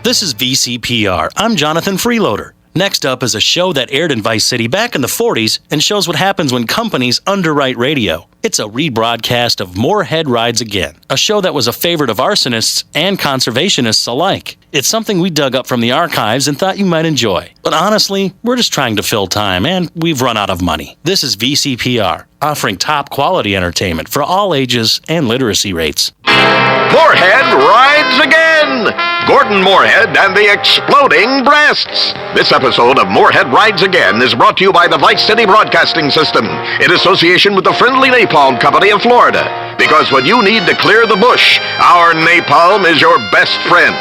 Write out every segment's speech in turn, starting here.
This is VCPR. I'm Jonathan Freeloader. Next up is a show that aired in Vice City back in the 40s and shows what happens when companies underwrite radio. It's a rebroadcast of Moorehead Rides Again, a show that was a favorite of arsonists and conservationists alike. It's something we dug up from the archives and thought you might enjoy. But honestly, we're just trying to fill time, and we've run out of money. This is VCPR, offering top quality entertainment for all ages and literacy rates. Moorehead Rides Again! Gordon Moorehead and the Exploding Breasts. This episode of Moorehead Rides Again is brought to you by the Vice City Broadcasting System in association with the Friendly Napalm Company of Florida. Because when you need to clear the bush, our napalm is your best friend.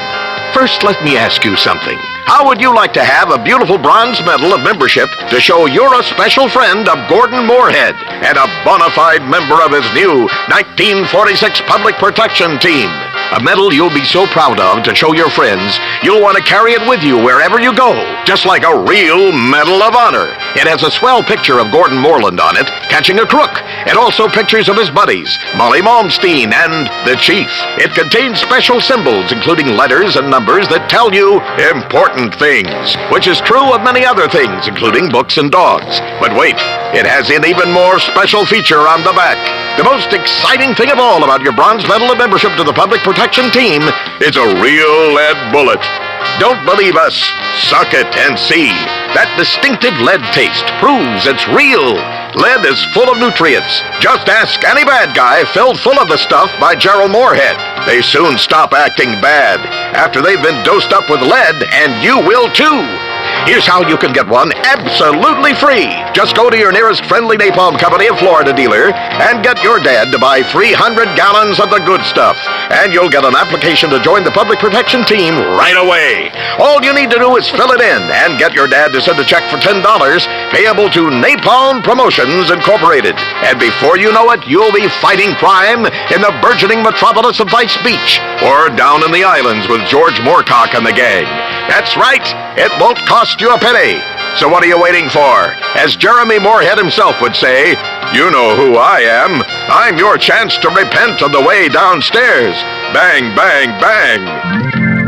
First, let me ask you something. How would you like to have a beautiful bronze medal of membership to show you're a special friend of Gordon Moorehead and a bona fide member of his new 1946 Public Protection Team? A medal you'll be so proud of to show your friends, you'll want to carry it with you wherever you go, just like a real Medal of Honor. It has a swell picture of Gordon Moreland on it, catching a crook, and also pictures of his buddies, Molly Malmsteen and the Chief. It contains special symbols, including letters and numbers that tell you important things, which is true of many other things, including books and dogs. But wait, it has an even more special feature on the back. The most exciting thing of all about your bronze medal of membership to the Public Protection Team is a real lead bullet. Don't believe us? Suck it and see. That distinctive lead taste proves it's real. Lead is full of nutrients. Just ask any bad guy filled full of the stuff by Gerald Moorehead. They soon stop acting bad after they've been dosed up with lead, and you will too. Here's how you can get one absolutely free. Just go to your nearest Friendly Napalm Company of Florida dealer and get your dad to buy 300 gallons of the good stuff. And you'll get an application to join the Public Protection Team right away. All you need to do is fill it in and get your dad to send a check for $10 payable to Napalm Promotions Incorporated. And before you know it, you'll be fighting crime in the burgeoning metropolis of Vice Beach or down in the islands with George Moorcock and the gang. That's right. It won't cost you a penny. So what are you waiting for? As Jeremy Moorehead himself would say, you know who I am. I'm your chance to repent on the way downstairs. Bang, bang, bang.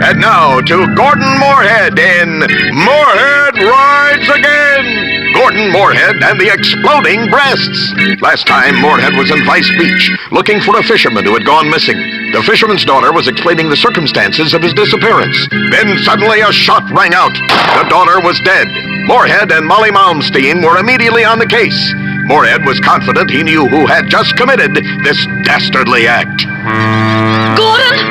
And now to Gordon Moorehead in Moorehead Rides Again. Gordon Moorehead and the Exploding Breasts. Last time, Moorehead was in Vice Beach, looking for a fisherman who had gone missing. The fisherman's daughter was explaining the circumstances of his disappearance. Then suddenly a shot rang out. The daughter was dead. Moorehead and Molly Malmsteen were immediately on the case. Moorehead was confident he knew who had just committed this dastardly act. Gordon?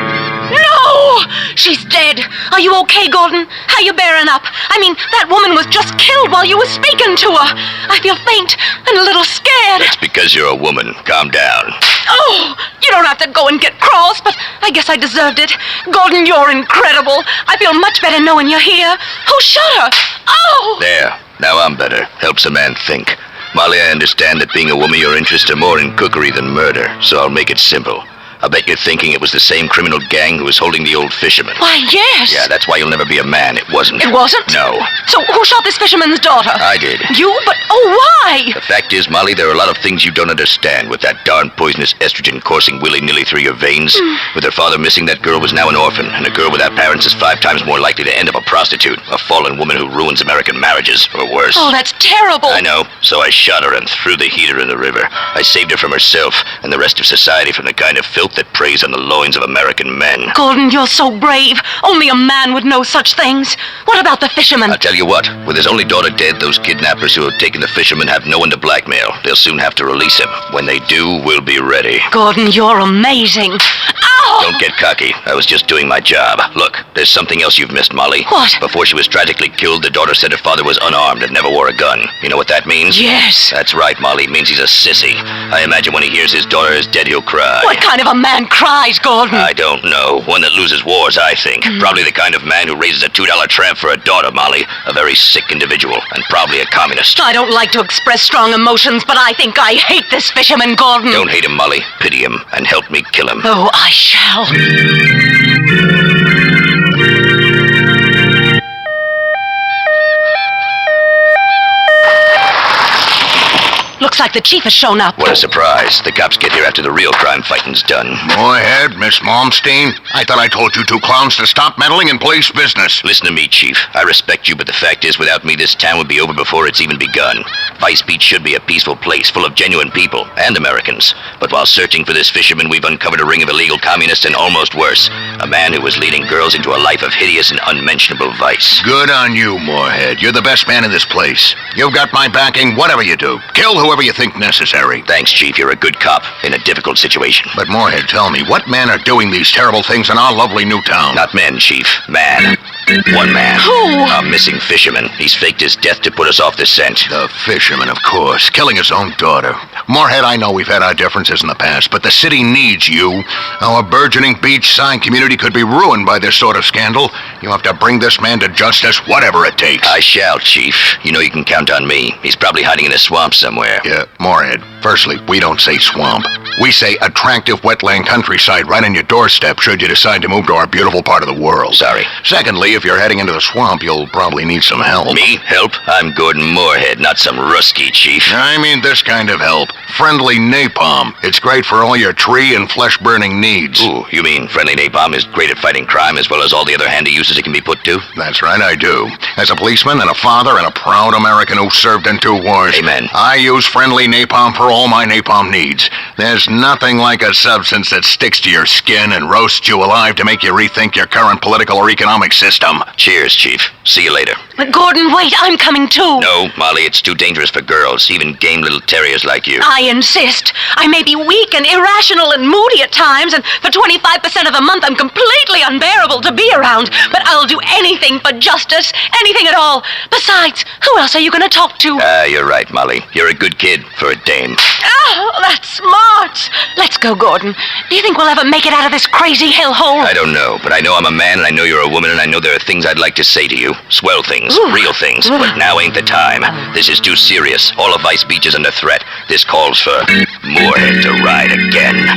No! She's dead. Are you okay, Gordon? How you bearing up? I mean, that woman was just killed while you were speaking to her. I feel faint and a little scared. That's because you're a woman. Calm down. Oh, you don't have to go and get cross, but I guess I deserved it. Gordon, you're incredible. I feel much better knowing you're here. Who shot her? Oh! There. Now I'm better. Helps a man think. Molly, I understand that being a woman your interests are more in cookery than murder, so I'll make it simple. I bet you're thinking it was the same criminal gang who was holding the old fisherman. Why, yes. Yeah, that's why you'll never be a man. It wasn't. It wasn't? No. So who shot this fisherman's daughter? I did. You? But, why? The fact is, Molly, there are a lot of things you don't understand with that darn poisonous estrogen coursing willy-nilly through your veins. With her father missing, that girl was now an orphan, and a girl without parents is 5 times more likely to end up a prostitute, a fallen woman who ruins American marriages, or worse. Oh, that's terrible. I know. So I shot her and threw the heater in the river. I saved her from herself and the rest of society from the kind of filth that preys on the loins of American men. Gordon, you're so brave. Only a man would know such things. What about the fisherman? I'll tell you what. With his only daughter dead, those kidnappers who have taken the fisherman have no one to blackmail. They'll soon have to release him. When they do, we'll be ready. Gordon, you're amazing. Ow! Don't get cocky. I was just doing my job. Look, there's something else you've missed, Molly. What? Before she was tragically killed, the daughter said her father was unarmed and never wore a gun. You know what that means? Yes. That's right, Molly. It means he's a sissy. I imagine when he hears his daughter is dead, he'll cry. What kind of a man cries, Gordon? I don't know. One that loses wars, I think. Probably the kind of man who raises a $2 tramp for a daughter, Molly. A very sick individual, and probably a communist. I don't like to express strong emotions, but I think I hate this fisherman, Gordon. Don't hate him, Molly. Pity him, and help me kill him. Oh, I shall. Looks like the chief has shown up. What a surprise. The cops get here after the real crime fighting's done. Moorehead, Miss Malmsteen, I thought I told you two clowns to stop meddling in police business. Listen to me, Chief. I respect you, but the fact is, without me, this town would be over before it's even begun. Vice Beach should be a peaceful place, full of genuine people, and Americans. But while searching for this fisherman, we've uncovered a ring of illegal communists and almost worse. A man who was leading girls into a life of hideous and unmentionable vice. Good on you, Moorehead. You're the best man in this place. You've got my backing, whatever you do. Kill whoever you think necessary. Thanks, Chief. You're a good cop in a difficult situation. But Moorehead, tell me, what men are doing these terrible things in our lovely new town? Not men, Chief. Man. One man. Who? A missing fisherman. He's faked his death to put us off the scent. The fisherman, of course, killing his own daughter. Moorehead, I know we've had our differences in the past, but the city needs you. Our burgeoning beachside community could be ruined by this sort of scandal. You have to bring this man to justice, whatever it takes. I shall, Chief. You know you can count on me. He's probably hiding in a swamp somewhere. Yeah, Moorehead, firstly, we don't say swamp. We say attractive wetland countryside right on your doorstep should you decide to move to our beautiful part of the world. Sorry. Secondly, if you're heading into the swamp, you'll probably need some help. Me? Help? I'm Gordon Moorehead, not some rusky, Chief. I mean this kind of help. Friendly napalm. It's great for all your tree and flesh-burning needs. Ooh, you mean friendly napalm is great at fighting crime as well as all the other handy uses it can be put to? That's right, I do. As a policeman and a father and a proud American who served in 2 wars. Amen. I use friendly napalm for all my napalm needs. There's nothing like a substance that sticks to your skin and roasts you alive to make you rethink your current political or economic system. Cheers, Chief. See you later. But Gordon, wait, I'm coming too. No, Molly, it's too dangerous for girls, even game little terriers like you. I insist. I may be weak and irrational and moody at times, and for 25% of the month I'm completely unbearable to be around, but I'll do anything for justice, anything at all. Besides, who else are you going to talk to? You're right, Molly. You're a good kid for a dame. Oh, that's smart. Let's go, Gordon. Do you think we'll ever make it out of this crazy hellhole? I don't know, but I know I'm a man, and I know you're a woman, and I know there are things I'd like to say to you. Swell things, real things, but now ain't the time. This is too serious. All of Vice Beach is under threat. This calls for Moorehead to ride again.